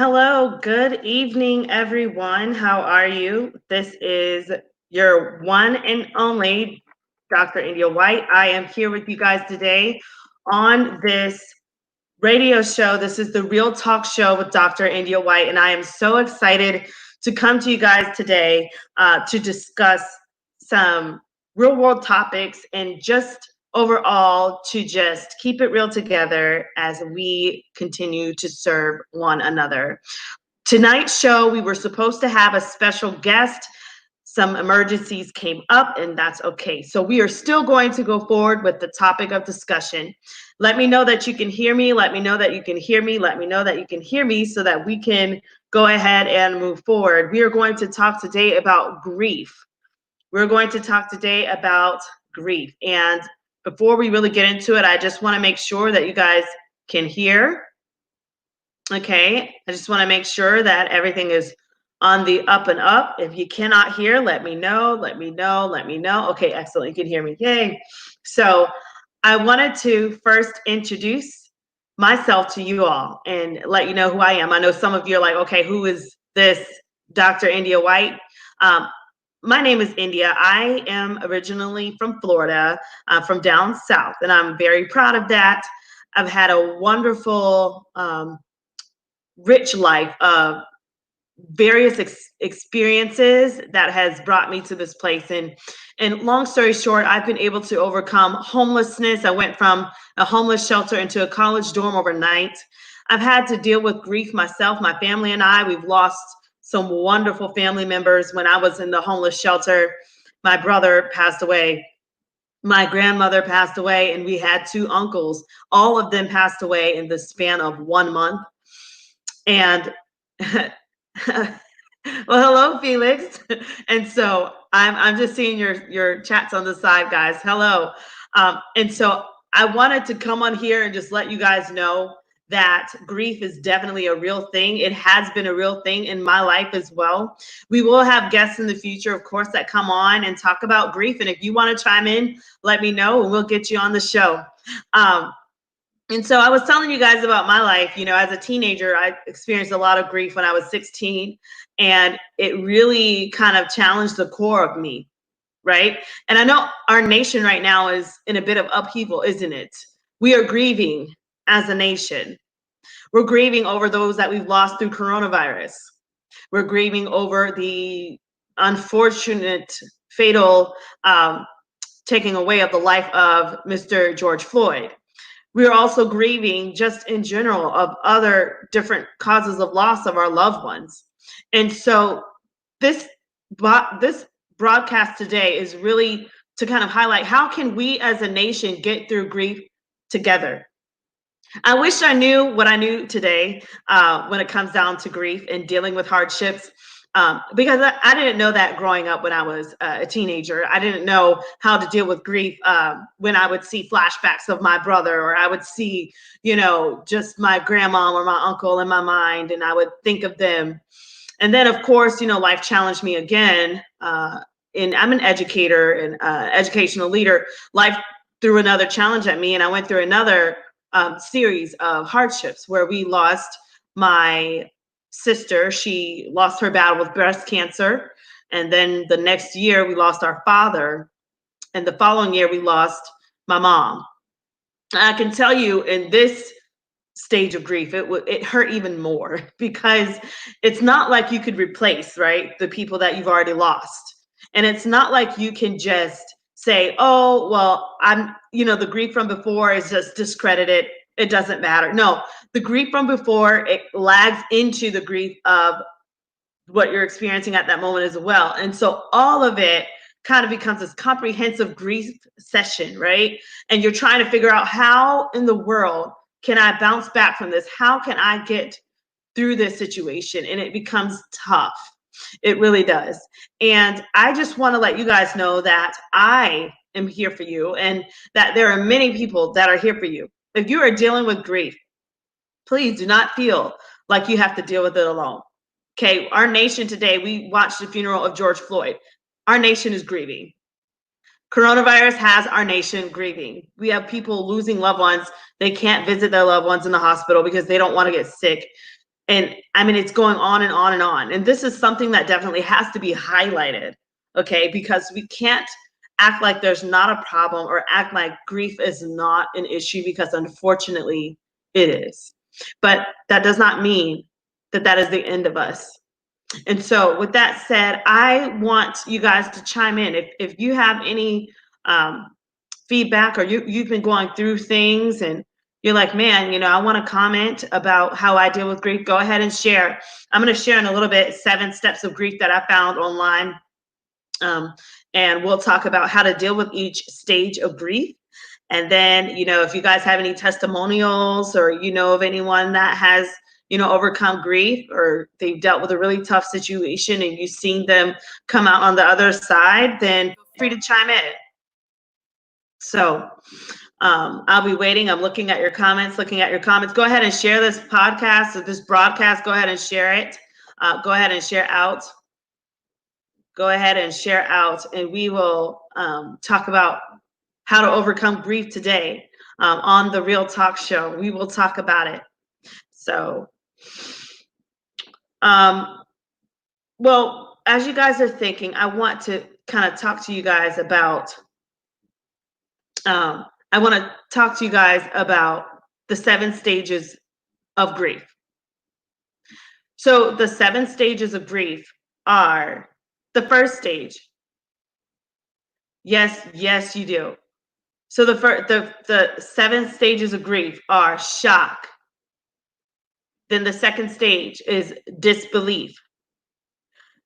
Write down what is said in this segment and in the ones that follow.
Hello, good evening, everyone. How are you? This is your one and only Dr. India White. I am here with you guys today on this radio show. This is the Real Talk Show with Dr. India White, and I am so excited to come to you guys today to discuss some real world topics and just overall to just keep it real together as we continue to serve one another. Tonight's show, we were supposed to have a special guest. Some emergencies came up, and that's okay. So we are still going to go forward with the topic of discussion. Let me know that you can hear me. Let me know that you can hear me. Let me know that you can hear me so that we can go ahead and move forward. We are going to talk today about grief. We're going to talk today about grief. And before we really get into it, I just want to make sure that you guys can hear. Okay, I just want to make sure that everything is on the up and up. If you cannot hear, let me know, let me know, let me know. Okay, excellent. You can hear me. Yay. So I wanted to first introduce myself to you all and let you know who I am. I know some of you are like, okay, who is this Dr. India White? Um, my name is India. I am originally from Florida, from down south, and I'm very proud of that. I've had a wonderful, rich life of various experiences that has brought me to this place. And long story short, I've been able to overcome homelessness. I went from a homeless shelter into a college dorm overnight. I've had to deal with grief myself. My family and I, we've lost some wonderful family members. When I was in the homeless shelter, my brother passed away. My grandmother passed away, and we had two uncles. All of them passed away in the span of 1 month. And well, hello, Felix. And so I'm just seeing your chats on the side, guys. Hello. And so I wanted to come on here and just let you guys know that grief is definitely a real thing. It has been a real thing in my life as well. We will have guests in the future, of course, that come on and talk about grief. And if you want to chime in, let me know and we'll get you on the show. And so I was telling you guys about my life. You know, as a teenager, I experienced a lot of grief when I was 16, and it really kind of challenged the core of me, right? And I know our nation right now is in a bit of upheaval, isn't it? We are grieving as a nation. We're grieving over those that we've lost through coronavirus. We're grieving over the unfortunate, fatal taking away of the life of Mr. George Floyd. We are also grieving just in general of other different causes of loss of our loved ones. And so this broadcast today is really to kind of highlight how can we as a nation get through grief together. I wish I knew what I knew today when it comes down to grief and dealing with hardships. Because I didn't know that growing up when I was a teenager. I didn't know how to deal with grief when I would see flashbacks of my brother, or I would see, you know, just my grandma or my uncle in my mind, and I would think of them. And then, of course, you know, life challenged me again. And I'm an educator and educational leader. Life threw another challenge at me, and I went through another series of hardships where we lost my sister. She lost her battle with breast cancer. And then the next year, we lost our father. And the following year, we lost my mom. I can tell you in this stage of grief, it hurt even more because it's not like you could replace, right, the people that you've already lost. And it's not like you can just say, oh, well, the grief from before is just discredited. It doesn't matter. No, the grief from before, it lags into the grief of what you're experiencing at that moment as well. And so all of it kind of becomes this comprehensive grief session, right? And you're trying to figure out, how in the world can I bounce back from this? How can I get through this situation? And it becomes tough. It really does. And I just want to let you guys know that I am here for you, and that there are many people that are here for you. If you are dealing with grief, please do not feel like you have to deal with it alone. Okay, our nation today, we watched the funeral of George Floyd. Our nation is grieving. Coronavirus has our nation grieving. We have people losing loved ones. They can't visit their loved ones in the hospital because they don't want to get sick. And I mean, it's going on and on and on. And this is something that definitely has to be highlighted, okay? Because we can't act like there's not a problem or act like grief is not an issue, because unfortunately it is. But that does not mean that that is the end of us. And so, with that said, I want you guys to chime in. If you have any um, feedback, or you've been going through things and you're like, man, I want to comment about how I deal with grief, go ahead and share. I'm going to share in a little bit 7 steps of grief that I found online. And we'll talk about how to deal with each stage of grief. And then, if you guys have any testimonials, or of anyone that has, overcome grief, or they've dealt with a really tough situation and you've seen them come out on the other side, then feel free to chime in. So I'll be waiting. I'm looking at your comments, Go ahead and share this podcast or this broadcast. Go ahead and share it. Go ahead and share out. Go ahead and share out, and we will talk about how to overcome grief today on the Real Talk Show. We will talk about it. So, well, as you guys are thinking, I want to kind of talk to you guys about the 7 stages of grief. So the 7 stages of grief are: the first stage. Yes, you do. So the 7 stages of grief are shock. Then the second stage is disbelief.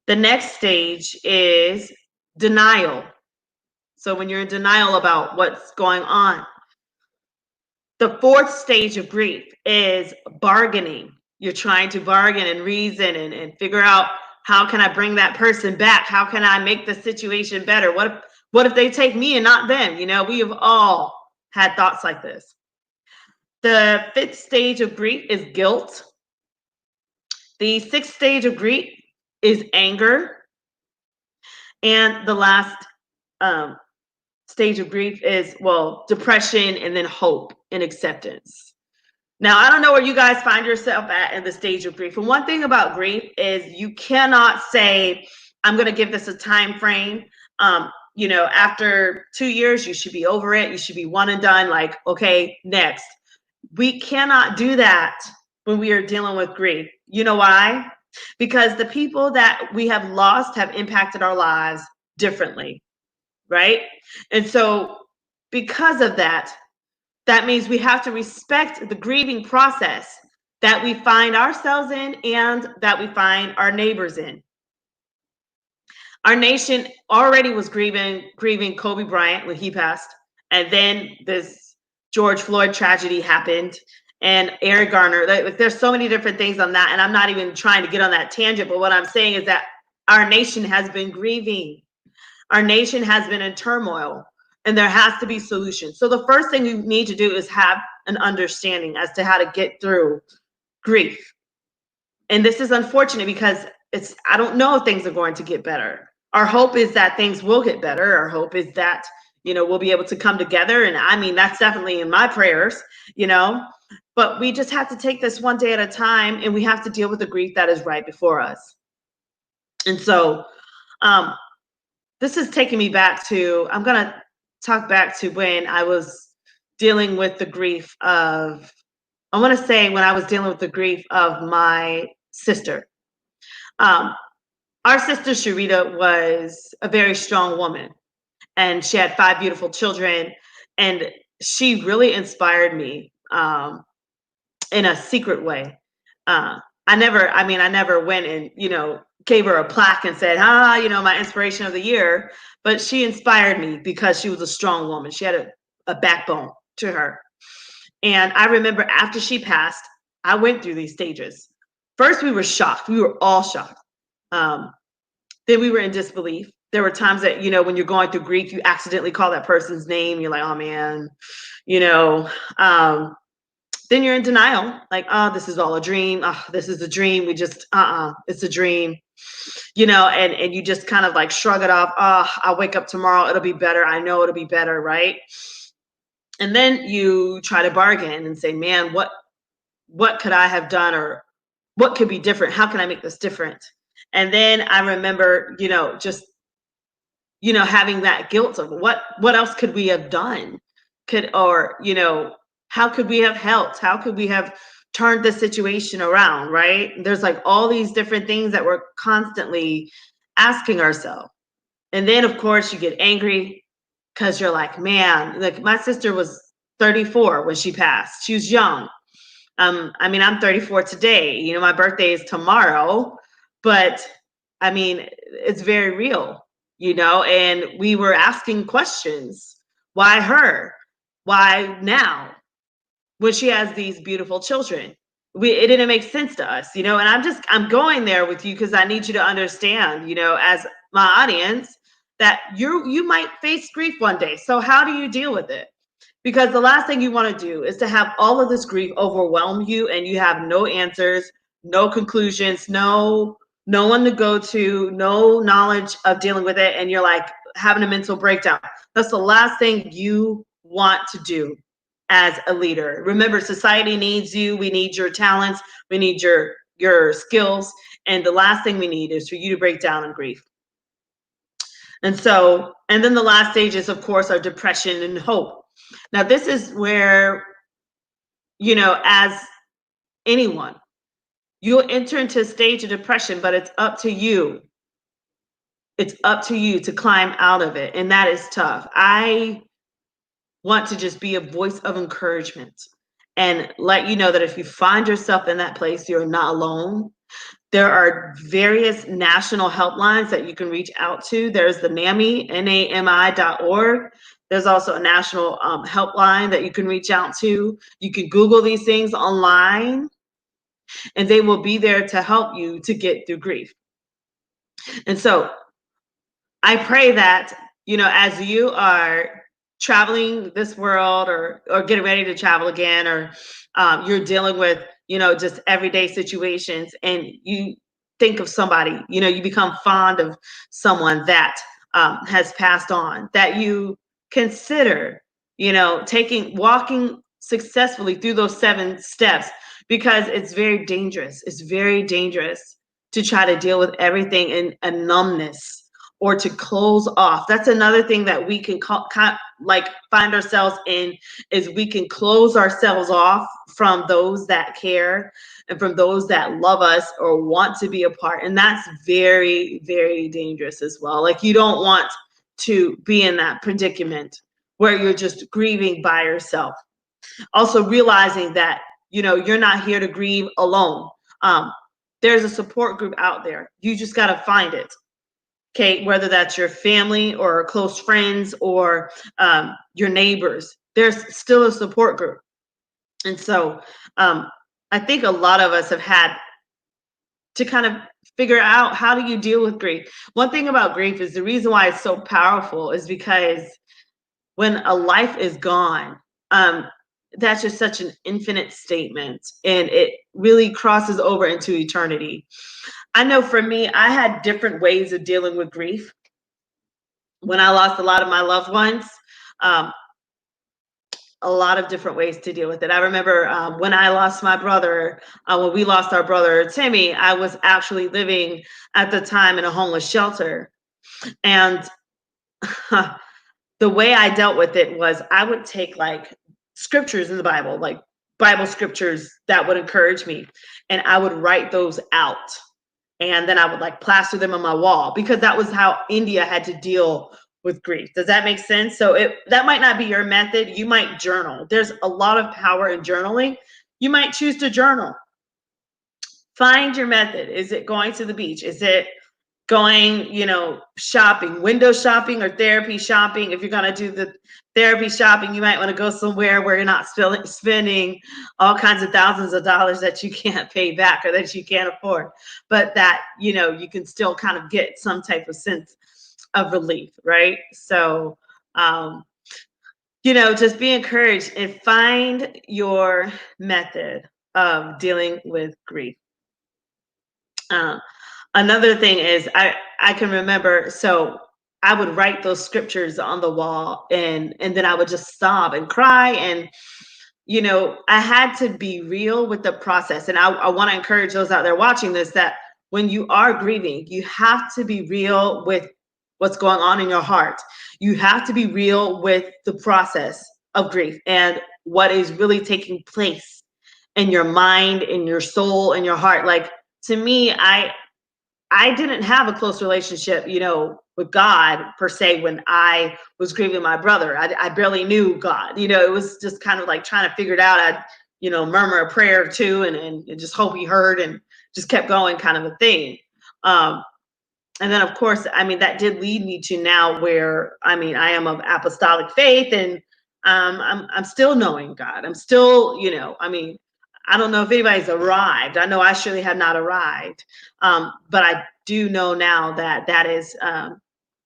The next stage is denial. So when you're in denial about what's going on. The fourth stage of grief is bargaining. You're trying to bargain and reason and figure out, how can I bring that person back? How can I make the situation better? What if they take me and not them? We have all had thoughts like this. The fifth stage of grief is guilt. The sixth stage of grief is anger. And the last stage of grief is, depression, and then hope and acceptance. Now, I don't know where you guys find yourself at in the stage of grief. And one thing about grief is you cannot say, I'm going to give this a time frame. After 2 years, you should be over it. You should be one and done. Like, okay, next. We cannot do that when we are dealing with grief. You know why? Because the people that we have lost have impacted our lives differently, right? And so because of that, that means we have to respect the grieving process that we find ourselves in and that we find our neighbors in. Our nation already was grieving Kobe Bryant when he passed. And then this George Floyd tragedy happened, and Eric Garner. There's so many different things on that. And I'm not even trying to get on that tangent. But what I'm saying is that our nation has been grieving. Our nation has been in turmoil, and there has to be solutions. So the first thing we need to do is have an understanding as to how to get through grief. And this is unfortunate because I don't know if things are going to get better. Our hope is that things will get better. Our hope is that, we'll be able to come together. And I mean, that's definitely in my prayers, but we just have to take this one day at a time, and we have to deal with the grief that is right before us. And so, this is taking me back to, I'm going to talk back to when I was dealing with the grief of, I want to say when I was dealing with the grief of my sister. Our sister G.R.I.T was a very strong woman, and she had 5 beautiful children, and she really inspired me in a secret way. I never went and, gave her a plaque and said, my inspiration of the year, but she inspired me because she was a strong woman. She had a backbone to her. And I remember after she passed, I went through these stages. First, we were shocked. We were all shocked. Then we were in disbelief. There were times that, when you're going through grief, you accidentally call that person's name. You're like, oh man, then you're in denial. Like, oh, this is all a dream. Oh, this is a dream. It's a dream. And you just kind of like shrug it off. Oh, I'll wake up tomorrow. It'll be better. I know it'll be better. Right. And then you try to bargain and say, man, what could I have done? Or what could be different? How can I make this different? And then I remember, just, having that guilt of what else could we have done? Or, how could we have helped? How could we have turned the situation around, right? There's like all these different things that we're constantly asking ourselves. And then of course you get angry because you're like, man, like my sister was 34 when she passed. She was young. I mean, I'm 34 today. My birthday is tomorrow, but I mean, it's very real, and we were asking questions. Why her? Why now? When she has these beautiful children? It didn't make sense to us, and I'm going there with you because I need you to understand, as my audience, that you might face grief one day. So how do you deal with it? Because the last thing you want to do is to have all of this grief overwhelm you and you have no answers, no conclusions, no one to go to, no knowledge of dealing with it, and you're like having a mental breakdown. That's the last thing you want to do as a leader. Remember, society needs you. We need your talents. We need your skills. And the last thing we need is for you to break down in grief. And then the last stages, of course, are depression and hope. Now, this is where, as anyone, you'll enter into a stage of depression, but it's up to you. It's up to you to climb out of it. And that is tough. I want to just be a voice of encouragement and let you know that if you find yourself in that place, you're not alone. There are various national helplines that you can reach out to. There's the NAMI, NAMI.org. There's also a national helpline that you can reach out to. You can Google these things online, and they will be there to help you to get through grief. And so I pray that, as you are traveling this world or getting ready to travel again, or you're dealing with, just everyday situations, and you think of somebody, you become fond of someone that has passed on, that you consider, walking successfully through those 7 steps, because it's very dangerous. It's very dangerous to try to deal with everything in a numbness or to close off. That's another thing that we can find ourselves in, is we can close ourselves off from those that care and from those that love us or want to be a part. And that's very, very dangerous as well. Like, you don't want to be in that predicament where you're just grieving by yourself. Also realizing that, you're not here to grieve alone. There's a support group out there. You just got to find it. Okay, whether that's your family or close friends or your neighbors, there's still a support group. And so I think a lot of us have had to kind of figure out, how do you deal with grief? One thing about grief is the reason why it's so powerful is because when a life is gone, that's just such an infinite statement, and it really crosses over into eternity. I know for me, I had different ways of dealing with grief. When I lost a lot of my loved ones, a lot of different ways to deal with it. I remember when I lost my brother, when we lost our brother, Timmy, I was actually living at the time in a homeless shelter. And the way I dealt with it was I would take like scriptures in the Bible, like Bible scriptures that would encourage me, and I would write those out. And then I would like plaster them on my wall, because that was how India had to deal with grief. Does that make sense? So that might not be your method. You might journal. There's a lot of power in journaling. You might choose to journal. Find your method. Is it going to the beach? Is it going, shopping, window shopping or therapy shopping? If you're going to do the therapy shopping, you might want to go somewhere where you're not spending all kinds of thousands of dollars that you can't pay back or that you can't afford, but that, you can still kind of get some type of sense of relief, right? So, just be encouraged and find your method of dealing with grief. Another thing is I can remember, so I would write those scriptures on the wall, and then I would just sob and cry. And I had to be real with the process. And I want to encourage those out there watching this that when you are grieving, you have to be real with what's going on in your heart. You have to be real with the process of grief and what is really taking place in your mind, in your soul, in your heart. Like, to me, I didn't have a close relationship, with God per se when I was grieving my brother. I barely knew God. It was just kind of like trying to figure it out. I'd, murmur a prayer or two and just hope he heard and just kept going, kind of a thing. Um, and then, of course, I mean, that did lead me to now where, I mean, I am of apostolic faith, and I'm still knowing God. I'm still, I mean, I don't know if anybody's arrived. I know I surely have not arrived. But I do know now that that is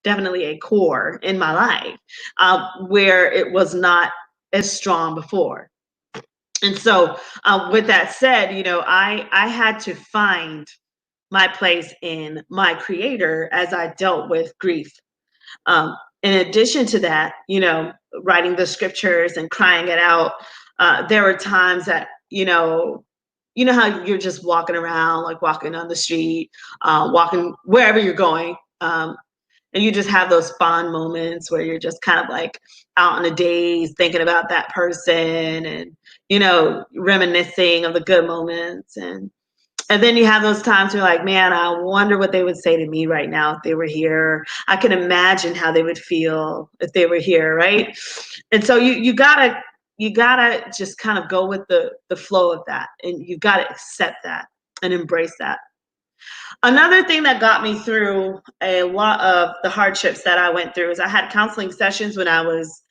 definitely a core in my life where it was not as strong before. And so, with that said, I had to find my place in my creator as I dealt with grief. In addition to that, writing the scriptures and crying it out, there were times that, how you're just walking around, like walking on the street, walking wherever you're going. And you just have those fond moments where you're just kind of like out in a daze thinking about that person and, reminiscing of the good moments. And then you have those times where you're like, man, I wonder what they would say to me right now if they were here. I can imagine how they would feel if they were here, right? And so you gotta just kind of go with the flow of that, and you've got to accept that and embrace that. Another thing that got me through a lot of the hardships that I went through is I had counseling sessions when I was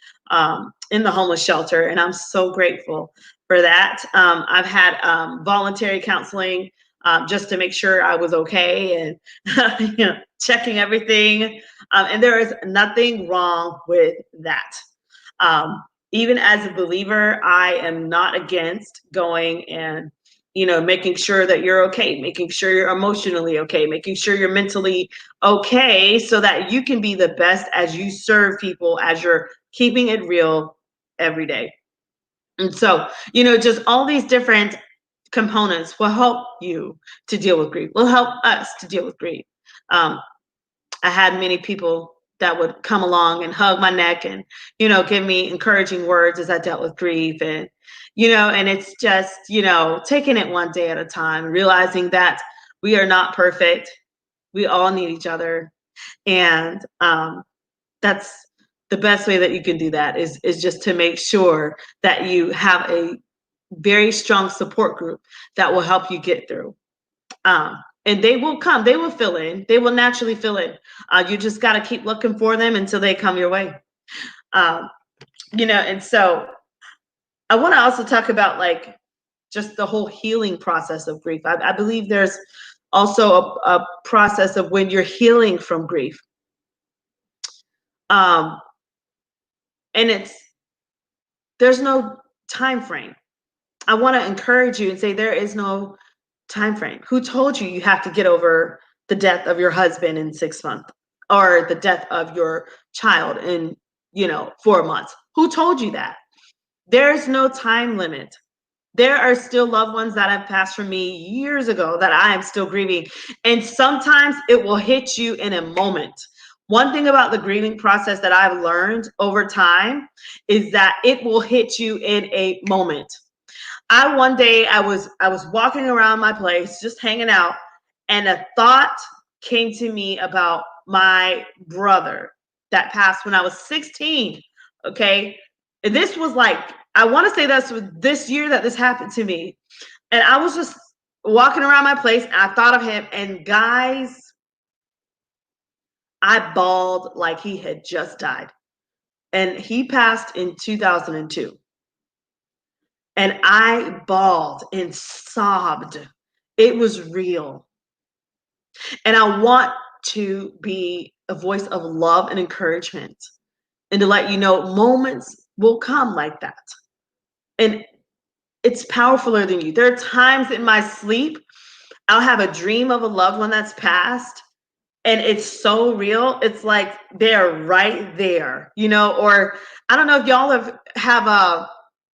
in the homeless shelter, and I'm so grateful for that. I've had voluntary counseling just to make sure I was okay and checking everything. And there is nothing wrong with that. Even as a believer, I am not against going and making sure that you're okay, making sure you're emotionally okay, making sure you're mentally okay, so that you can be the best as you serve people, as you're keeping it real every day. And so, just all these different components will help you to deal with grief, will help us to deal with grief. Um, I had many people that would come along and hug my neck and, give me encouraging words as I dealt with grief. And it's just, taking it one day at a time, realizing that we are not perfect. We all need each other. And that's the best way that you can do that is just to make sure that you have a very strong support group that will help you get through. And they will come, they will fill in, they will naturally fill in. You just got to keep looking for them until they come your way. Um, and so I want to also talk about like just the whole healing process of grief. I believe there's also a process of when you're healing from grief. Um, and there's no time frame. I want to encourage you and say there is no time frame. Who told you you have to get over the death of your husband in 6 months or the death of your child in 4 months? Who told you that? There's no time limit. There are still loved ones that have passed from me years ago that I am still grieving, and sometimes it will hit you in a moment. One thing about the grieving process that I've learned over time is that it will hit you in a moment. One day I was walking around my place just hanging out, and a thought came to me about my brother that passed when I was 16. Okay. And this was like, I want to say that's this year that this happened to me. And I was just walking around my place and I thought of him, and guys, I bawled like he had just died. And he passed in 2002. And I bawled and sobbed. It was real. And I want to be a voice of love and encouragement and to let you know moments will come like that. And it's powerfuler than you. There are times in my sleep, I'll have a dream of a loved one that's passed, and it's so real. It's like they're right there, or I don't know if y'all have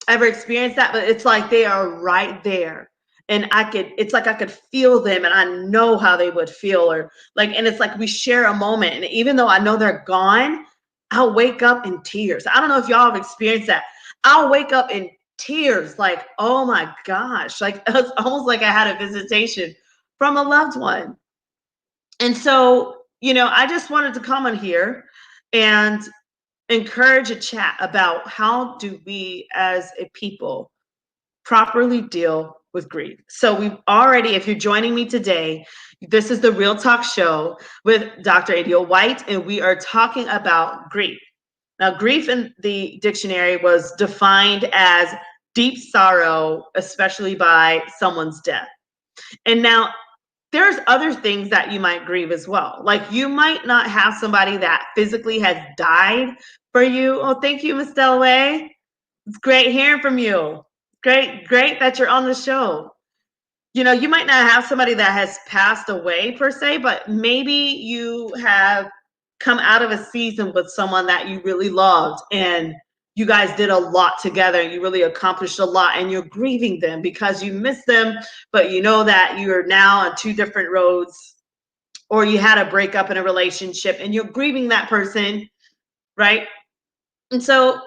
ever experienced that? But it's like they are right there. And it's like I could feel them and I know how they would feel, or like, and it's like we share a moment. And even though I know they're gone, I'll wake up in tears. I don't know if y'all have experienced that. I'll wake up in tears, like, oh my gosh, like it's almost like I had a visitation from a loved one. And so, I just wanted to come on here and encourage a chat about how do we as a people properly deal with grief. So we've already, if you're joining me today, this is the Real Talk Show with Dr. G.R.I.T, and we are talking about grief. Now, grief in the dictionary was defined as deep sorrow, especially by someone's death. And now there's other things that you might grieve as well. Like you might not have somebody that physically has died for you. Oh, thank you, Miss Delaway. It's great hearing from you. Great that you're on the show. You might not have somebody that has passed away per se, but maybe you have come out of a season with someone that you really loved and you guys did a lot together and you really accomplished a lot and you're grieving them because you miss them, but you know that you're now on two different roads, or you had a breakup in a relationship and you're grieving that person, right? And so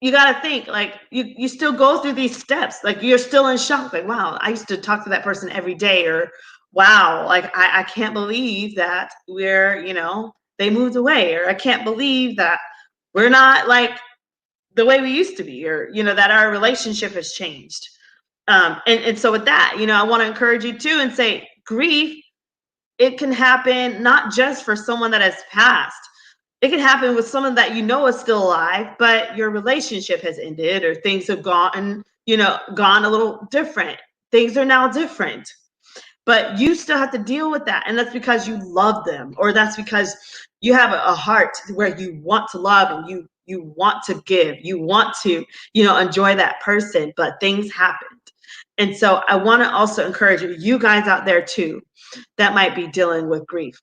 you got to think like you still go through these steps, like you're still in shock, like, wow, I used to talk to that person every day, or wow, like I can't believe that they moved away, or I can't believe that we're not like the way we used to be, or that our relationship has changed. And so with that, I want to encourage you too and say grief, it can happen not just for someone that has passed. It can happen with someone that is still alive, but your relationship has ended, or things have gone a little different. Things are now different, but you still have to deal with that. And that's because you love them, or that's because you have a heart where you want to love and you want to give, you want to, enjoy that person, but things happened. And so I want to also encourage you guys out there too, that might be dealing with grief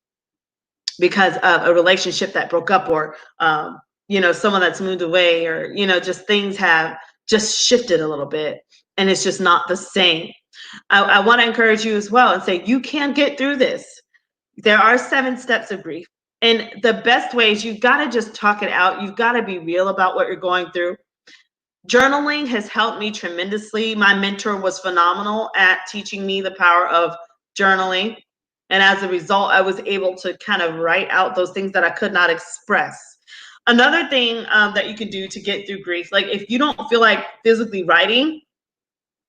because of a relationship that broke up, or someone that's moved away, or just things have just shifted a little bit and it's just not the same. I want to encourage you as well and say you can get through this. There are 7 steps of grief, and the best way is you've got to just talk it out. You've got to be real about what you're going through. Journaling has helped me tremendously. My mentor was phenomenal at teaching me the power of journaling. And as a result, I was able to kind of write out those things that I could not express. Another thing that you can do to get through grief, like if you don't feel like physically writing,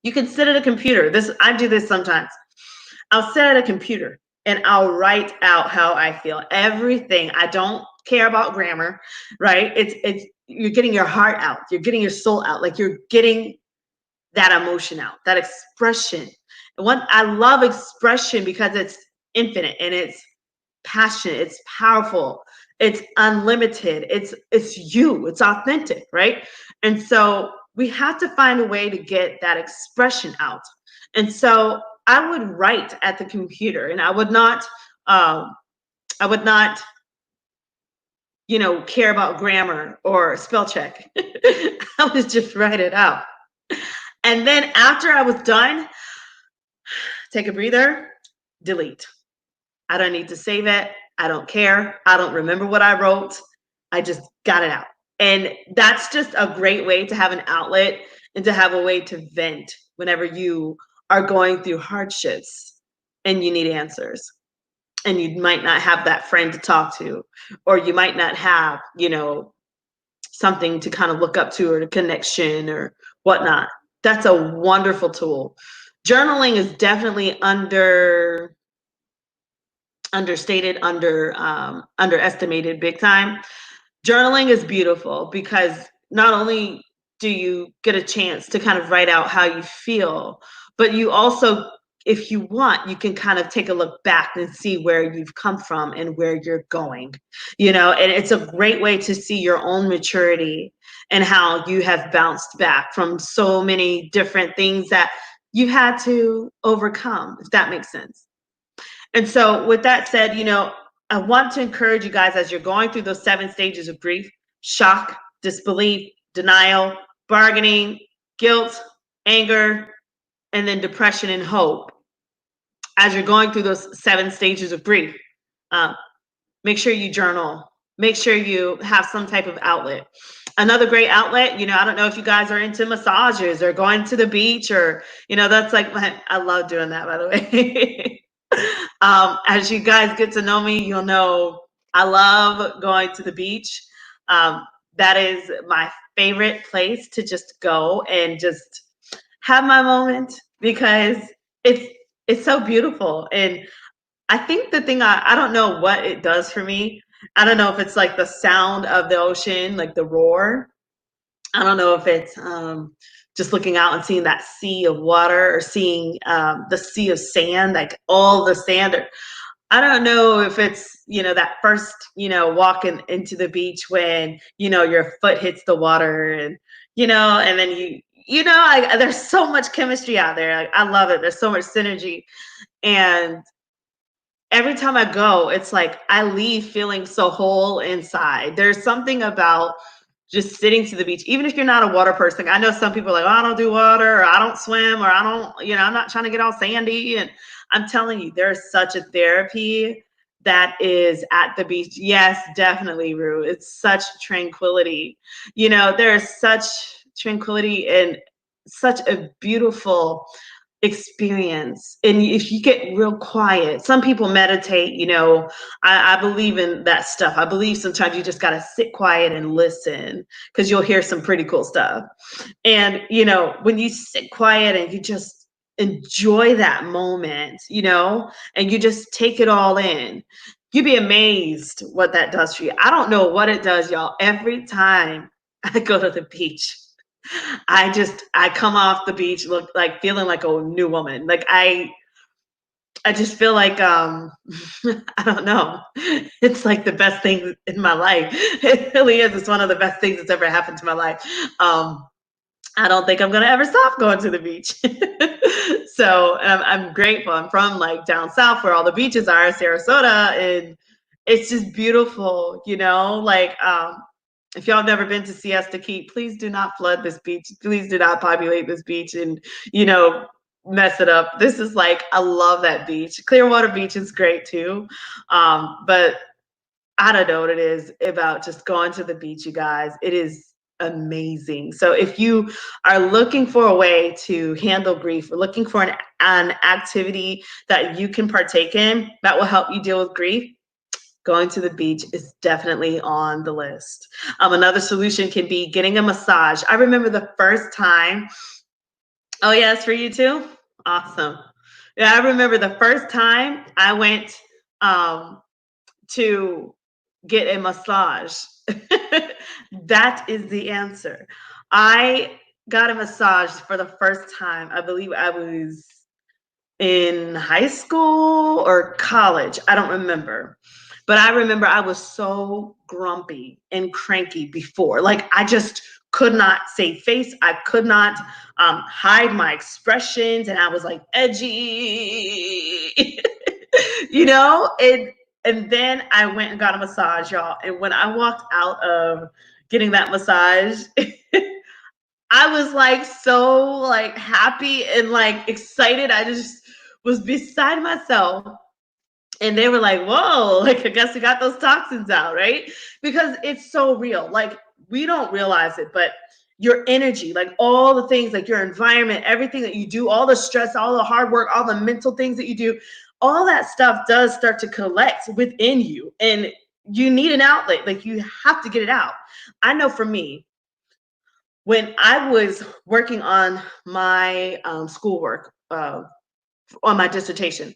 you can sit at a computer. I do this sometimes. I'll sit at a computer and I'll write out how I feel. Everything. I don't care about grammar, right? It's you're getting your heart out. You're getting your soul out. Like you're getting that emotion out, that expression. And I love expression because it's infinite and it's passionate, it's powerful, it's unlimited, it's you, it's authentic, right? And so we have to find a way to get that expression out. And so I would write at the computer, and I would not care about grammar or spell check. I would just write it out. And then after I was done, take a breather, delete. I don't need to save it. I don't care. I don't remember what I wrote. I just got it out. And that's just a great way to have an outlet and to have a way to vent whenever you are going through hardships and you need answers. And you might not have that friend to talk to, or you might not have, something to kind of look up to, or a connection or whatnot. That's a wonderful tool. Journaling is definitely understated, underestimated big time. Journaling is beautiful because not only do you get a chance to kind of write out how you feel, but you also, if you want, you can kind of take a look back and see where you've come from and where you're going, and it's a great way to see your own maturity and how you have bounced back from so many different things that you had to overcome, if that makes sense. And so with that said, I want to encourage you guys as you're going through those 7 stages of grief: shock, disbelief, denial, bargaining, guilt, anger, and then depression and hope as you're going through those 7 stages of grief. Um, Make sure you journal. Make sure you have some type of outlet. Another great outlet, I don't know if you guys are into massages or going to the beach or, that's like I love doing that, by the way. As you guys get to know me, you'll know I love going to the beach. That is my favorite place to just go and just have my moment because it's it's so beautiful. And I think the thing I don't know what it does for me. I don't know if it's like the sound of the ocean, like the roar. I don't know if it's just looking out and seeing that sea of water or seeing the sea of sand, like all the sand. I don't know if it's, that first, walking into the beach when, your foot hits the water and, and then there's so much chemistry out there. I love it. There's so much synergy. And every time I go, it's like I leave feeling so whole inside. There's something about just sitting to the beach, even if you're not a water person. I know some people are like, oh, I don't do water, or I don't swim, or I don't, I'm not trying to get all sandy. And I'm telling you, there's such a therapy that is at the beach. Yes, definitely, Rue. It's such tranquility. There's such tranquility and such a beautiful experience. And if you get real quiet, some people meditate, I believe in that stuff. I believe sometimes you just got to sit quiet and listen because you'll hear some pretty cool stuff. And, when you sit quiet and you just enjoy that moment, and you just take it all in, you'd be amazed what that does for you. I don't know what it does, y'all. Every time I go to the beach, I come off the beach look like feeling like a new woman. Like I just feel like I don't know. It's like the best thing in my life. It really is. It's one of the best things that's ever happened to my life. I don't think I'm gonna ever stop going to the beach. So I'm grateful. I'm from like down south where all the beaches are, Sarasota, and it's just beautiful, like if y'all have never been to Siesta Key, please do not flood this beach. Please do not populate this beach and, mess it up. This is like, I love that beach. Clearwater Beach is great too. But I don't know what it is about just going to the beach, you guys. It is amazing. So if you are looking for a way to handle grief, or looking for an activity that you can partake in that will help you deal with grief, going to the beach is definitely on the list. Another solution can be getting a massage. I remember the first time. Oh, yeah, it's for you too? Awesome. Yeah, I remember the first time I went to get a massage. That is the answer. I got a massage for the first time. I believe I was in high school or college. I don't remember. But I remember I was so grumpy and cranky before. Like I just could not save face. I could not hide my expressions, and I was like edgy, And then I went and got a massage, y'all. And when I walked out of getting that massage, I was like so like happy and like excited. I just was beside myself. And they were like, whoa, like I guess we got those toxins out, right? Because it's so real. Like we don't realize it, but your energy, like all the things, like your environment, everything that you do, all the stress, all the hard work, all the mental things that you do, all that stuff does start to collect within you. And you need an outlet. Like you have to get it out. I know for me, when I was working on my schoolwork, on my dissertation,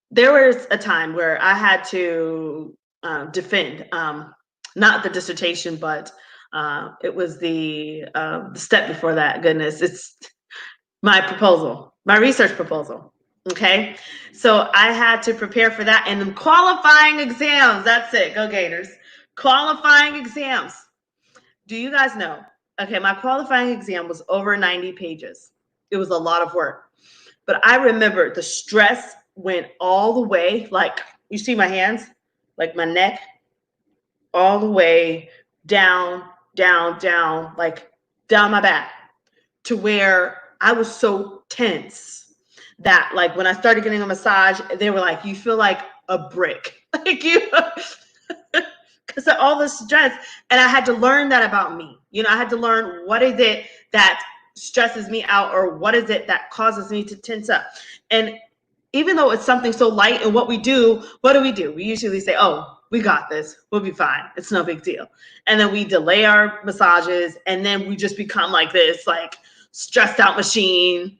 there was a time where I had to defend, not the dissertation, but it was the step before that. Goodness, it's my proposal, my research proposal. Okay, so I had to prepare for that and qualifying exams. That's it. Go Gators! Qualifying exams. Do you guys know? Okay, my qualifying exam was over 90 pages. It was a lot of work. But I remember the stress went all the way, like you see my hands, like my neck, all the way down, down, down, like down my back to where I was so tense that like when I started getting a massage, they were like, you feel like a brick. Like you because of all the stress. And I had to learn that about me. I had to learn what is it that stresses me out, or what is it that causes me to tense up. And even though it's something so light, and what do? We usually say, oh, we got this. We'll be fine. It's no big deal. And then we delay our massages, and then we just become like this, like stressed out machine.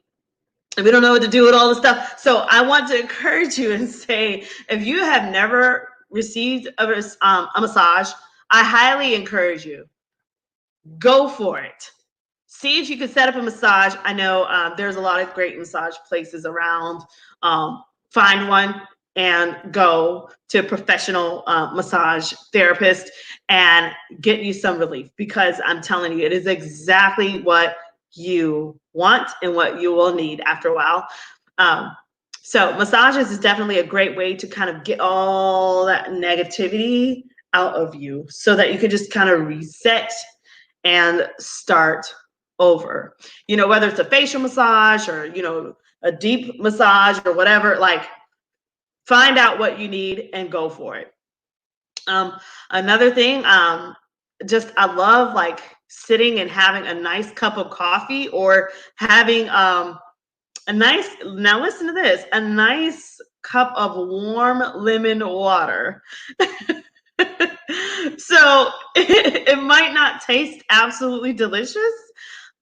And we don't know what to do with all the stuff. So I want to encourage you and say, if you have never received a massage, I highly encourage you, go for it. See if you can set up a massage. I know there's a lot of great massage places around. Find one and go to a professional massage therapist and get you some relief, because I'm telling you, it is exactly what you want and what you will need after a while. So massages is definitely a great way to kind of get all that negativity out of you, so that you can just kind of reset and start over. Whether it's a facial massage or, a deep massage or whatever, like find out what you need and go for it. Another thing, just I love like sitting and having a nice cup of coffee, or having now listen to this, a nice cup of warm lemon water. So it might not taste absolutely delicious.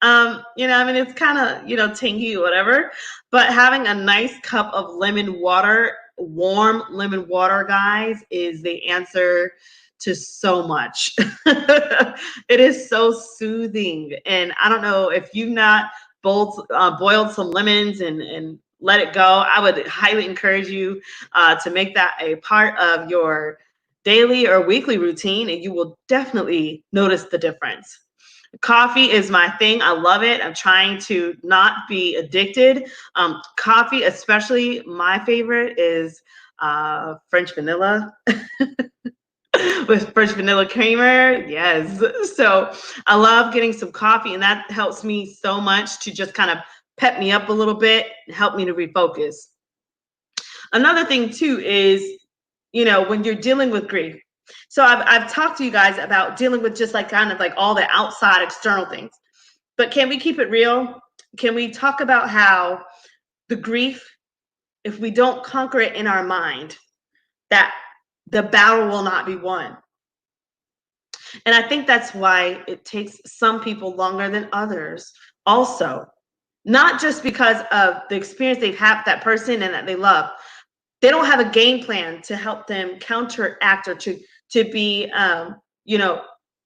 It's kind of, tangy or whatever, but having a nice cup of lemon water, warm lemon water, guys, is the answer to so much. It is so soothing. And I don't know if you've not boiled some lemons and let it go. I would highly encourage you to make that a part of your daily or weekly routine, and you will definitely notice the difference. Coffee is my thing. I love it. I'm trying to not be addicted. Coffee, especially, my favorite is French vanilla with French vanilla creamer. Yes. So I love getting some coffee, and that helps me so much to just kind of pep me up a little bit and help me to refocus. Another thing too is, when you're dealing with grief. So I've talked to you guys about dealing with just like kind of like all the outside external things. But can we keep it real? Can we talk about how the grief, if we don't conquer it in our mind, that the battle will not be won? And I think that's why it takes some people longer than others also. Not just because of the experience they've had with that person and that they love. They don't have a game plan to help them counteract, or to be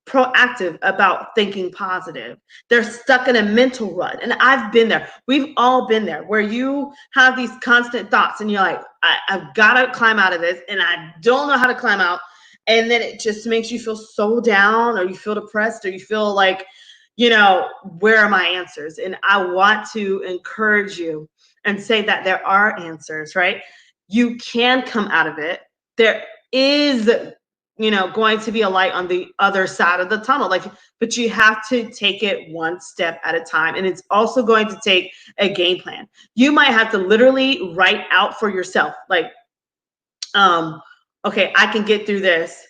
proactive about thinking positive. They're stuck in a mental rut. And I've been there. We've all been there, where you have these constant thoughts and you're like, I've got to climb out of this, and I don't know how to climb out. And then it just makes you feel so down, or you feel depressed, or you feel like, where are my answers? And I want to encourage you and say that there are answers, right? You can come out of it. There is, going to be a light on the other side of the tunnel. But you have to take it one step at a time. And it's also going to take a game plan. You might have to literally write out for yourself, like, okay, I can get through this.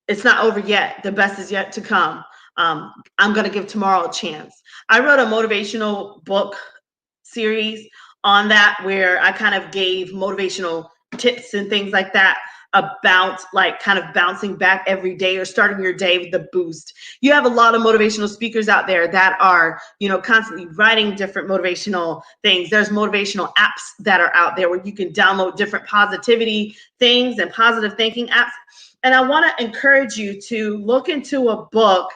It's not over yet. The best is yet to come. I'm going to give tomorrow a chance. I wrote a motivational book series on that, where I kind of gave motivational tips and things like that, about like kind of bouncing back every day, or starting your day with a boost. You have a lot of motivational speakers out there that are, constantly writing different motivational things. There's motivational apps that are out there where you can download different positivity things and positive thinking apps. And I want to encourage you to look into a book.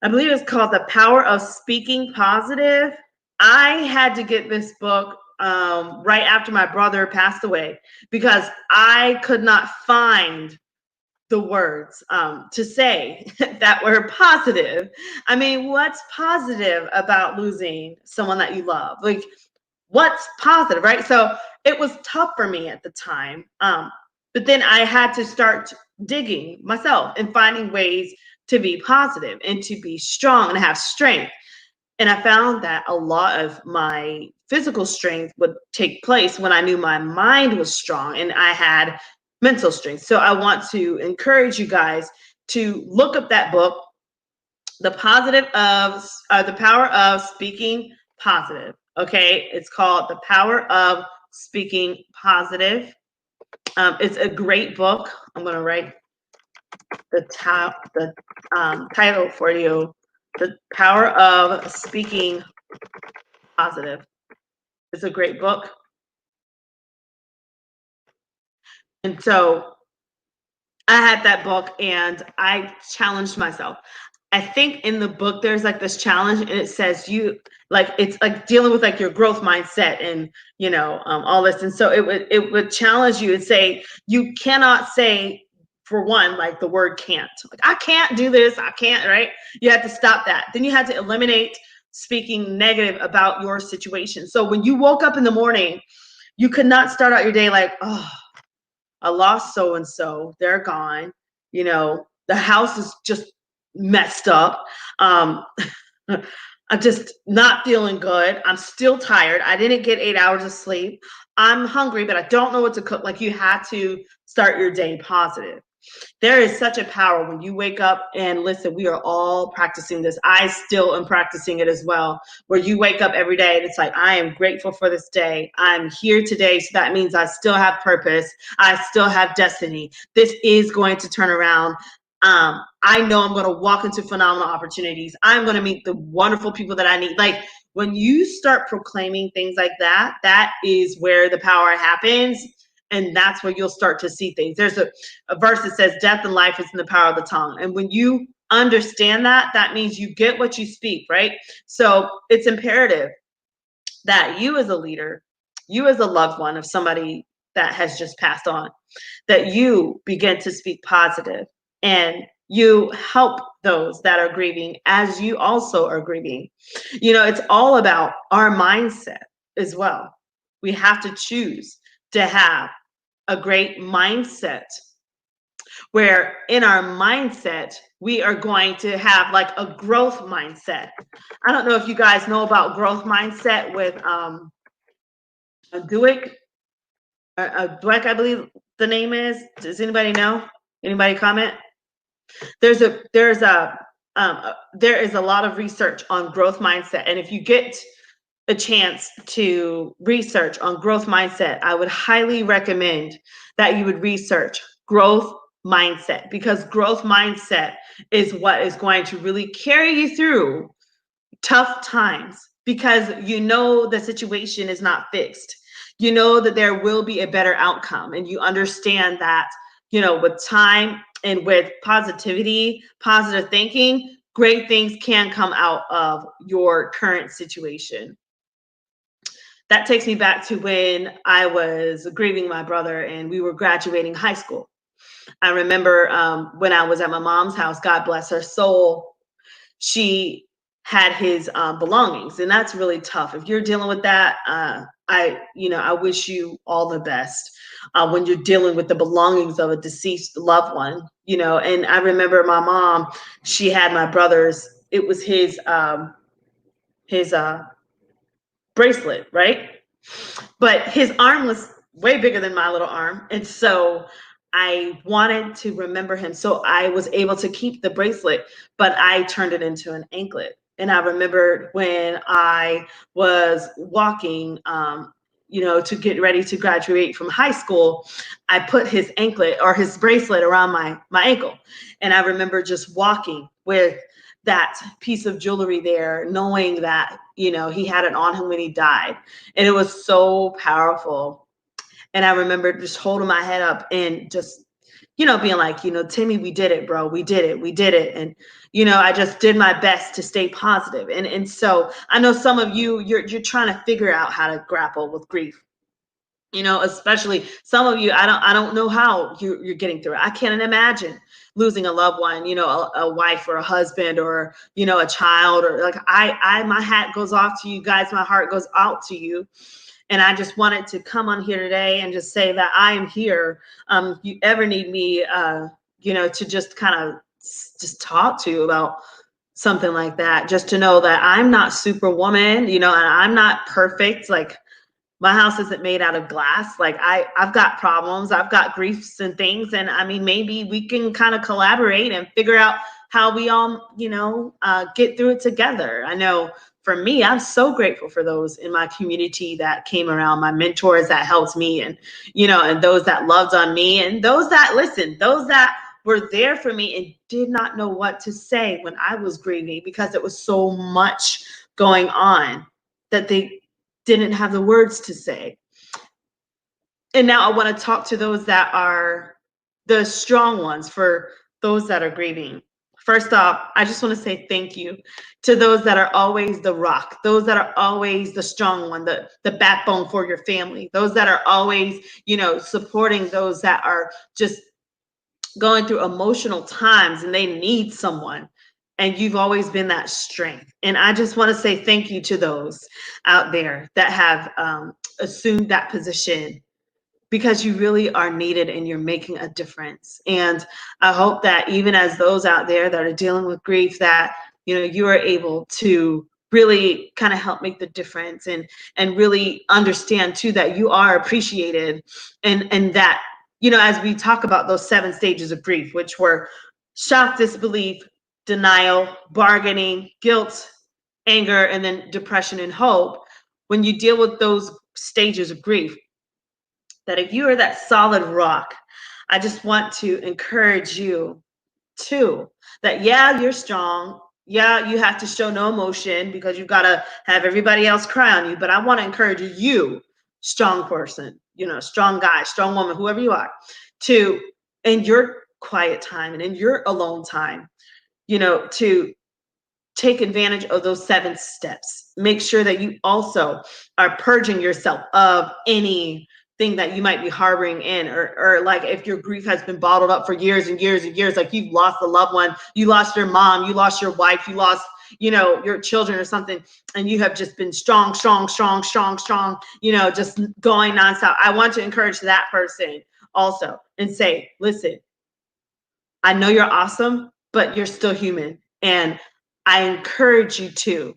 I believe it's called The Power of Speaking Positive. I had to get this book right after my brother passed away, because I could not find the words to say that were positive. I mean, what's positive about losing someone that you love? Like, what's positive, right? So it was tough for me at the time. But then I had to start digging myself and finding ways to be positive and to be strong and have strength. And I found that a lot of my physical strength would take place when I knew my mind was strong and I had mental strength. So I want to encourage you guys to look up that book, the power of speaking positive. Okay, it's called The Power of Speaking Positive. It's a great book. I'm going to write the title for you. The Power of Speaking Positive. It's a great book. And so I had that book and I challenged myself. I think in the book there's like this challenge and it says it's like dealing with like your growth mindset and all this. And so it would challenge you and say you cannot say, for one, like the word can't. Like I can't do this, I can't, right? You have to stop that. Then you had to eliminate speaking negative about your situation. So when you woke up in the morning, you could not start out your day like, oh, I lost so and so, they're gone. The house is just messed up. I'm just not feeling good. I'm still tired. I didn't get 8 hours of sleep. I'm hungry, but I don't know what to cook. Like you had to start your day positive. There is such a power when you wake up and listen, we are all practicing this. I still am practicing it as well, where you wake up every day and it's like, I am grateful for this day. I'm here today. So that means I still have purpose. I still have destiny. This is going to turn around. I know I'm going to walk into phenomenal opportunities. I'm going to meet the wonderful people that I need. Like when you start proclaiming things like that, that is where the power happens. And that's where you'll start to see things. There's a verse that says death and life is in the power of the tongue. And when you understand that, that means you get what you speak, right? So it's imperative that you as a leader, you as a loved one of somebody that has just passed on, that you begin to speak positive and you help those that are grieving as you also are grieving. It's all about our mindset as well. We have to choose to have a great mindset where in our mindset, we are going to have like a growth mindset. I don't know if you guys know about growth mindset with Dweck, I believe the name is. Does anybody know? Anybody comment? There is a lot of research on growth mindset, and if you get a chance to research on growth mindset, I would highly recommend that you would research growth mindset, because growth mindset is what is going to really carry you through tough times, because the situation is not fixed. That there will be a better outcome, and you understand that, with time and with positivity, positive thinking, great things can come out of your current situation. That takes me back to when I was grieving my brother and we were graduating high school. I remember when I was at my mom's house, God bless her soul, she had his belongings, and that's really tough. If you're dealing with that, I wish you all the best when you're dealing with the belongings of a deceased loved one. And I remember my mom, she had my brother's. It was his bracelet, right? But his arm was way bigger than my little arm. And so I wanted to remember him. So I was able to keep the bracelet, but I turned it into an anklet. And I remembered when I was walking, to get ready to graduate from high school, I put his anklet or his bracelet around my ankle. And I remember just walking with that piece of jewelry there, knowing that, he had it on him when he died. And it was so powerful. And I remember just holding my head up and just, being like, Timmy, we did it, bro. We did it. We did it. And, I just did my best to stay positive. And so I know some of you, you're trying to figure out how to grapple with grief. Especially some of you, I don't know how you're getting through it. I can't imagine losing a loved one, a wife or a husband or, a child, or like my hat goes off to you guys. My heart goes out to you. And I just wanted to come on here today and just say that I am here. If you ever need me, to just kind of just talk to about something like that, just to know that I'm not superwoman, and I'm not perfect. Like, my house isn't made out of glass. Like, I've got problems, I've got griefs and things. And I mean, maybe we can kind of collaborate and figure out how we all, get through it together. I know for me, I'm so grateful for those in my community that came around, my mentors that helped me, and, and those that loved on me, and those that listened, those that were there for me and did not know what to say when I was grieving, because it was so much going on that they didn't have the words to say. And now I want to talk to those that are the strong ones, for those that are grieving. First off, I just want to say thank you to those that are always the rock, those that are always the strong one, the backbone for your family, those that are always, supporting those that are just going through emotional times and they need someone. And you've always been that strength. And I just want to say thank you to those out there that have assumed that position, because you really are needed and you're making a difference. And I hope that even as those out there that are dealing with grief, that you are able to really kind of help make the difference, and really understand too that you are appreciated, and that as we talk about those 7 stages of grief, which were shock, disbelief, denial, bargaining, guilt, anger, and then depression and hope. When you deal with those stages of grief, that if you are that solid rock, I just want to encourage you too, that yeah, you're strong. Yeah, you have to show no emotion because you've got to have everybody else cry on you. But I want to encourage you, strong person, strong guy, strong woman, whoever you are, to, in your quiet time and in your alone time, to take advantage of those 7 steps. Make sure that you also are purging yourself of anything that you might be harboring in, or like if your grief has been bottled up for years and years and years, like you've lost a loved one, you lost your mom, you lost your wife, you lost, your children or something, and you have just been strong, just going nonstop. I want to encourage that person also and say, listen, I know you're awesome, but you're still human. And I encourage you to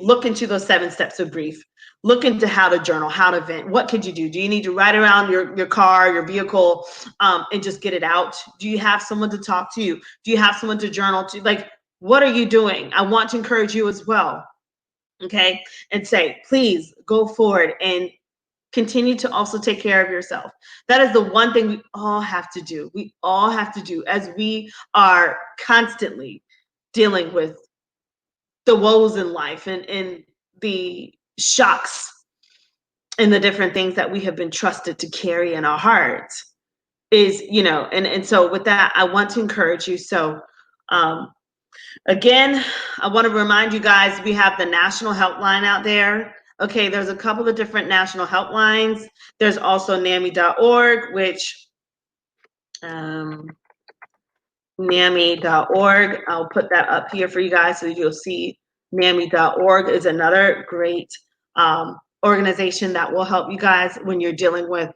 look into those 7 steps of grief. Look into how to journal, how to vent. What could you do? Do you need to ride around your car, your vehicle, and just get it out? Do you have someone to talk to? Do you have someone to journal to? Like, what are you doing? I want to encourage you as well. Okay. And say, please go forward and continue to also take care of yourself. That is the one thing we all have to do. We all have to do, as we are constantly dealing with the woes in life, and the shocks and the different things that we have been trusted to carry in our hearts, is, and so with that, I want to encourage you. So again, I want to remind you guys, we have the national helpline out there. Okay, there's a couple of different national helplines. There's also NAMI.org, which NAMI.org, I'll put that up here for you guys so you'll see. NAMI.org is another great organization that will help you guys when you're dealing with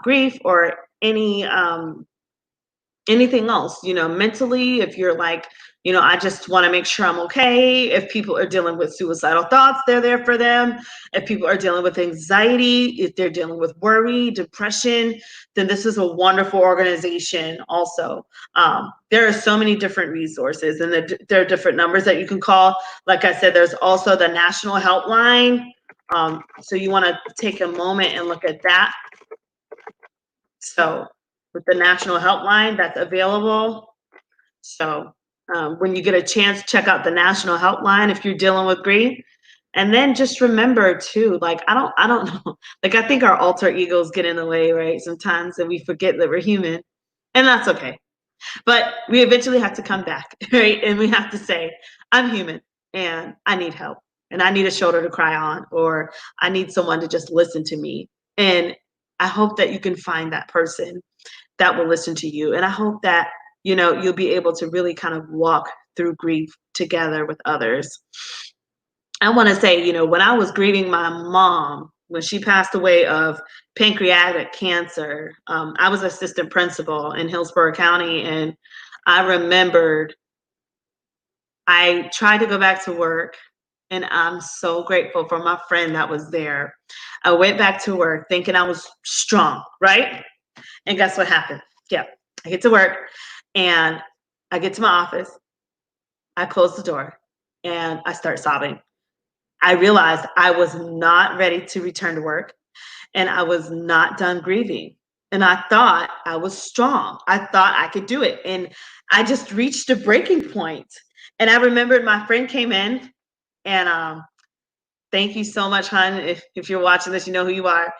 grief or anything else, mentally. If you're like, I just want to make sure I'm okay. If people are dealing with suicidal thoughts, they're there for them. If people are dealing with anxiety, if they're dealing with worry, depression, then this is a wonderful organization also. There are so many different resources, and there are different numbers that you can call. Like I said, there's also the national helpline. So you want to take a moment and look at that. So with the national helpline that's available. So when you get a chance, check out the national helpline if you're dealing with grief. And then just remember too, like, I don't know, like, I think our alter egos get in the way, right? Sometimes, and we forget that we're human, and that's okay. But we eventually have to come back, right? And we have to say, I'm human and I need help, and I need a shoulder to cry on, or I need someone to just listen to me. And I hope that you can find that person that will listen to you. And I hope that, you'll be able to really kind of walk through grief together with others. I want to say, when I was grieving my mom, when she passed away of pancreatic cancer, I was assistant principal in Hillsborough County. And I remembered I tried to go back to work, and I'm so grateful for my friend that was there. I went back to work thinking I was strong, right? And guess what happened? Yeah, I get to work and I get to my office, I close the door, and I start sobbing. I realized I was not ready to return to work and I was not done grieving. And I thought I was strong. I thought I could do it. And I just reached a breaking point. And I remembered my friend came in and thank you so much, hon. If you're watching this, you know who you are.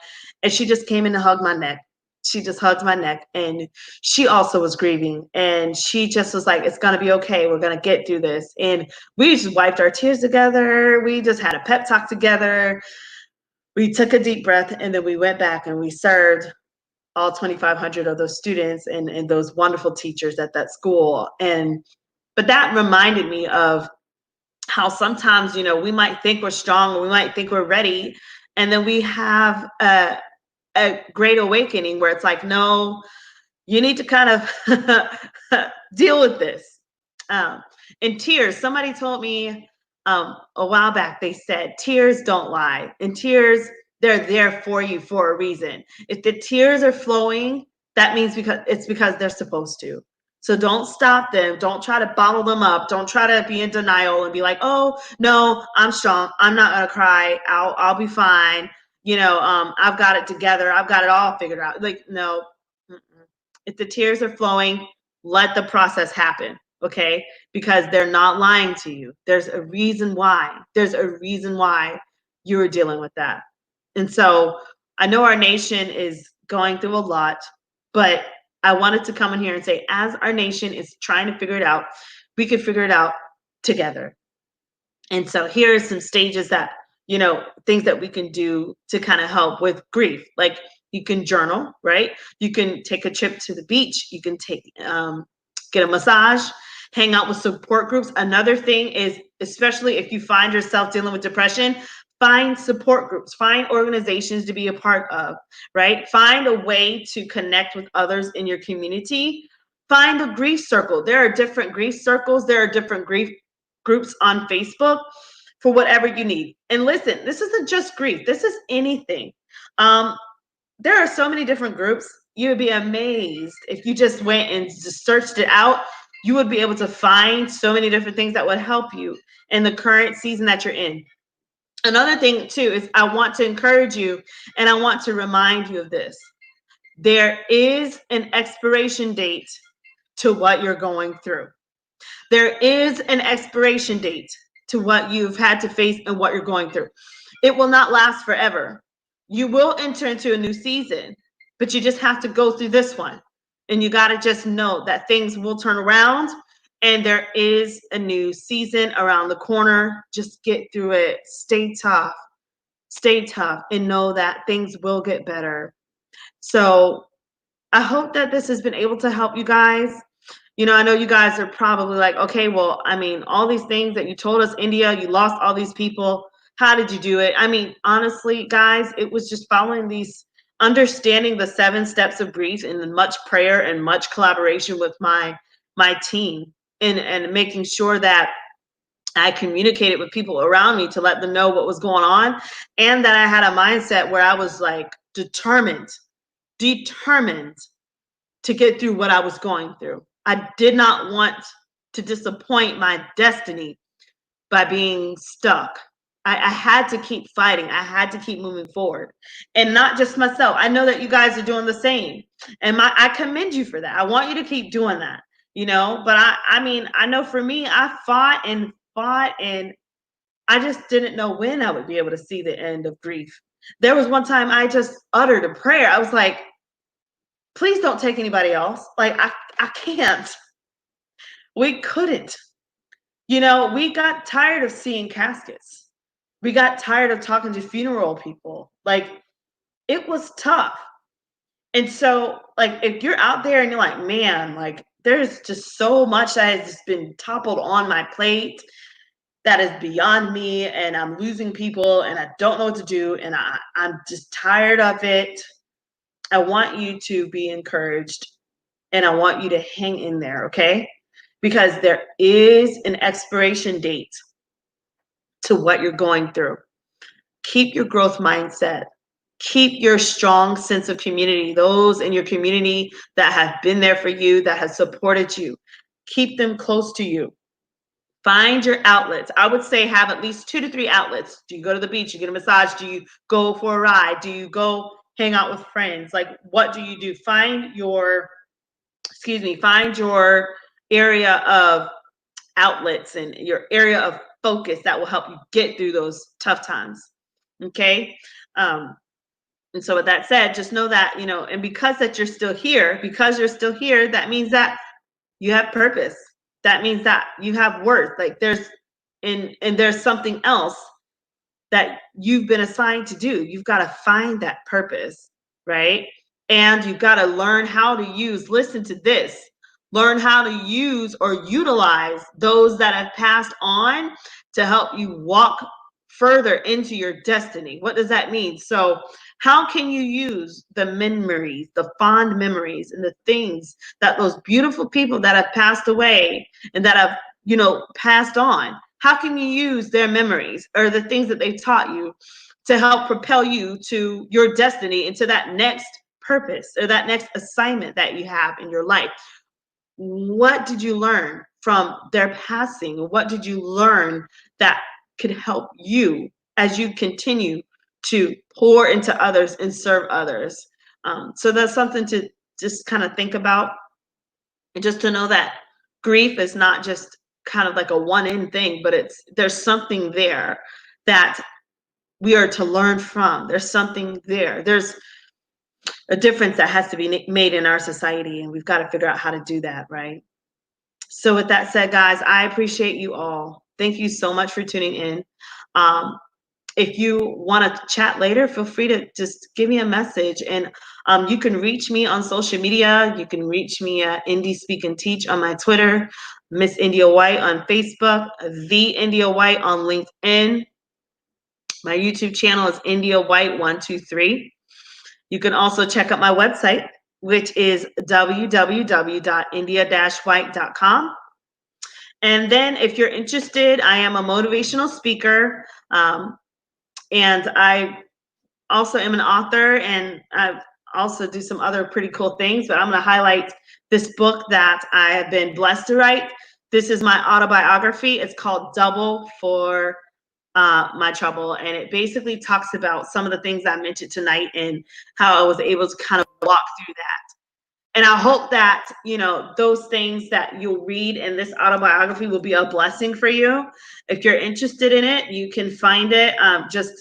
And she just came in to hug my neck. She just hugged my neck. And she also was grieving. And she just was like, it's going to be okay. We're going to get through this. And we just wiped our tears together. We just had a pep talk together. We took a deep breath and then we went back and we served all 2,500 of those students and those wonderful teachers at that school. But that reminded me of how sometimes, we might think we're strong or we might think we're ready. And then we have a great awakening where it's like, no, you need to kind of deal with this. And tears, somebody told me a while back, they said, tears don't lie. And tears, they're there for you for a reason. If the tears are flowing, that means because they're supposed to. So don't stop them. Don't try to bottle them up. Don't try to be in denial and be like, oh no, I'm strong. I'm not gonna cry. I'll be fine. I've got it together. I've got it all figured out. Like, no. Mm-mm. If the tears are flowing, let the process happen, okay? Because they're not lying to you. There's a reason why. There's a reason why you are dealing with that. And so I know our nation is going through a lot, but I wanted to come in here and say, as our nation is trying to figure it out, we could figure it out together. And so here are some stages that, things that we can do to kind of help with grief. Like you can journal, right? You can take a trip to the beach. You can get a massage, hang out with support groups. Another thing is, especially if you find yourself dealing with depression, find support groups, find organizations to be a part of, right? Find a way to connect with others in your community. Find a grief circle. There are different grief circles. There are different grief groups on Facebook for whatever you need. And listen, this isn't just grief. This is anything. There are so many different groups. You would be amazed if you just went and just searched it out. You would be able to find so many different things that would help you in the current season that you're in. Another thing too is I want to encourage you and I want to remind you of this. There is an expiration date to what you're going through. There is an expiration date to what you've had to face and what you're going through. It will not last forever. You will enter into a new season, but you just have to go through this one. And you got to just know that things will turn around and there is a new season around the corner. Just get through it. Stay tough, and know that things will get better. So I hope that this has been able to help you guys. I know you guys are probably like, okay, well, I mean, all these things that you told us, India, you lost all these people. How did you do it? I mean, honestly, guys, it was just following understanding the 7 steps of grief and much prayer and much collaboration with my team and making sure that I communicated with people around me to let them know what was going on, and that I had a mindset where I was like determined to get through what I was going through. I did not want to disappoint my destiny by being stuck. I had to keep fighting. I had to keep moving forward. And not just myself. I know that you guys are doing the same. And I commend you for that. I want you to keep doing that, but I mean, I know for me, I fought and I just didn't know when I would be able to see the end of grief. There was one time I just uttered a prayer. I was like, please don't take anybody else. Like, I can't. We couldn't. We got tired of seeing caskets. We got tired of talking to funeral people. Like, it was tough. And so, like, if you're out there and you're like, man, like, there's just so much that has just been toppled on my plate that is beyond me, and I'm losing people, and I don't know what to do, and I'm just tired of it. I want you to be encouraged, and I want you to hang in there, okay? because there is an expiration date to what you're going through. Keep your growth mindset. Keep your strong sense of community. Those in your community that have been there for you, that have supported you, keep them close to you. Find your outlets. I would say have at least 2 to 3 outlets. Do you go to the beach? You get a massage? Do you go for a ride? Do you go hang out with friends? Like, what do you do? Find your area of outlets and your area of focus that will help you get through those tough times. Okay. And so with that said, just know that, and because you're still here, that means that you have purpose. That means that you have worth. Like there's something else that you've been assigned to do. You've got to find that purpose, right? And you've got to learn how to listen to this, learn how to use or utilize those that have passed on to help you walk further into your destiny. What does that mean? So how can you use the memories, the fond memories, and the things that those beautiful people that have passed away and that have, passed on, how can you use their memories or the things that they taught you to help propel you to your destiny, into that next purpose or that next assignment that you have in your life? What did you learn from their passing? What did you learn that could help you as you continue to pour into others and serve others? So that's something to just kind of think about, and just to know that grief is not just kind of like a one-in thing, but there's something there that we are to learn from. There's something there. There's a difference that has to be made in our society, and we've got to figure out how to do that, right? So with that said, guys, I appreciate you all. Thank you so much for tuning in. If you want to chat later, feel free to just give me a message. And you can reach me on social media. You can reach me at Indie Speak and Teach on my Twitter, Miss India White on Facebook, The India White on LinkedIn. My YouTube channel is India White 123. You can also check out my website, which is www.india-white.com. And then if you're interested, I am a motivational speaker. And I also am an author, and I also do some other pretty cool things, but I'm going to highlight this book that I have been blessed to write. This is my autobiography. It's called Double for My Trouble, and it basically talks about some of the things I mentioned tonight and how I was able to kind of walk through that. And I hope that, those things that you'll read in this autobiography will be a blessing for you. If you're interested in it, you can find it. Just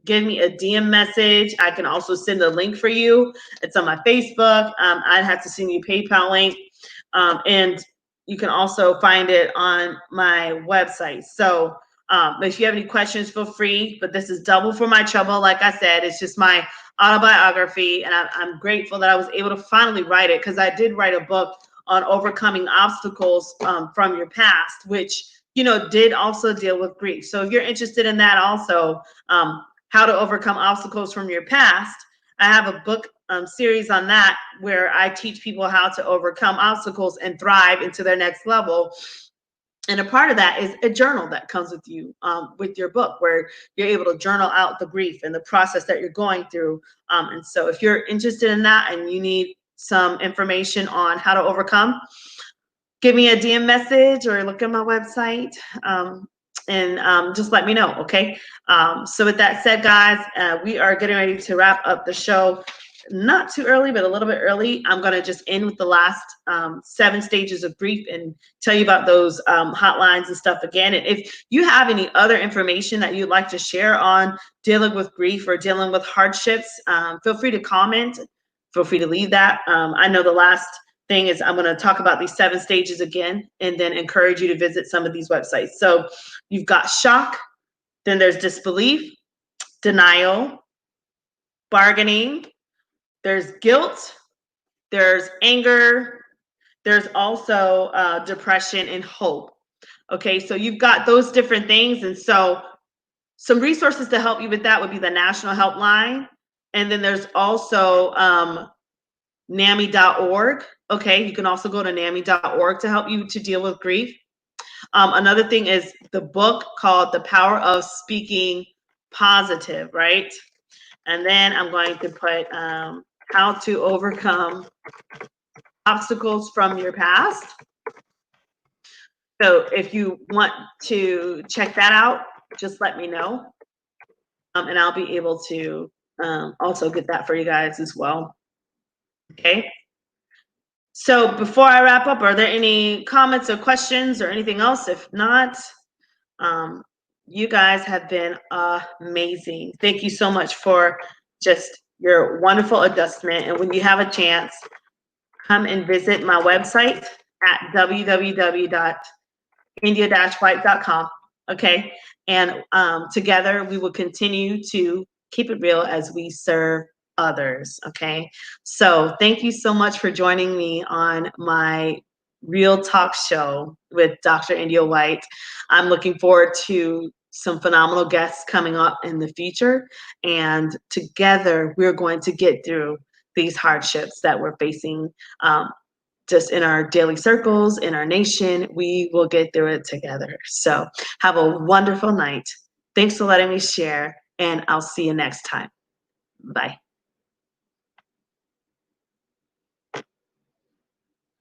give me a DM message. I can also send a link for you. It's on my Facebook. I'd have to send you a PayPal link. And you can also find it on my website. So if you have any questions, feel free. But this is Double for My Trouble. Like I said, it's just my autobiography, and I'm grateful that I was able to finally write it, because I did write a book on overcoming obstacles from your past, which did also deal with grief. So if you're interested in that also, how to overcome obstacles from your past, I have a book series on that, where I teach people how to overcome obstacles and thrive into their next level. And a part of that is a journal that comes with you, with your book, where you're able to journal out the grief and the process that you're going through. And so if you're interested in that and you need some information on how to overcome, give me a DM message or look at my website, and just let me know, okay? So with that said, guys, we are getting ready to wrap up the show. Not too early, but a little bit early. I'm going to just end with the last 7 stages of grief and tell you about those hotlines and stuff again. And if you have any other information that you'd like to share on dealing with grief or dealing with hardships, feel free to comment. Feel free to leave that. I know the last thing is I'm going to talk about these 7 stages again, and then encourage you to visit some of these websites. So you've got shock, then there's disbelief, denial, bargaining, there's guilt, there's anger, there's also depression and hope. Okay, so you've got those different things. And so some resources to help you with that would be the National Helpline. And then there's also NAMI.org. Okay, you can also go to NAMI.org to help you to deal with grief. Another thing is the book called The Power of Speaking Positive, right? And then I'm going to put How to Overcome Obstacles from Your Past. So if you want to check that out, just let me know. And I'll be able to also get that for you guys as well. Okay. So before I wrap up, are there any comments or questions or anything else? If not, you guys have been amazing. Thank you so much for just your wonderful adjustment. And when you have a chance, come and visit my website at www.india-white.com. Okay. And together we will continue to keep it real as we serve others. Okay. So thank you so much for joining me on my Real Talk show with Dr. India White. I'm looking forward to some phenomenal guests coming up in the future. And together we're going to get through these hardships that we're facing just in our daily circles, in our nation. We will get through it together. So have a wonderful night. Thanks for letting me share, and I'll see you next time. Bye.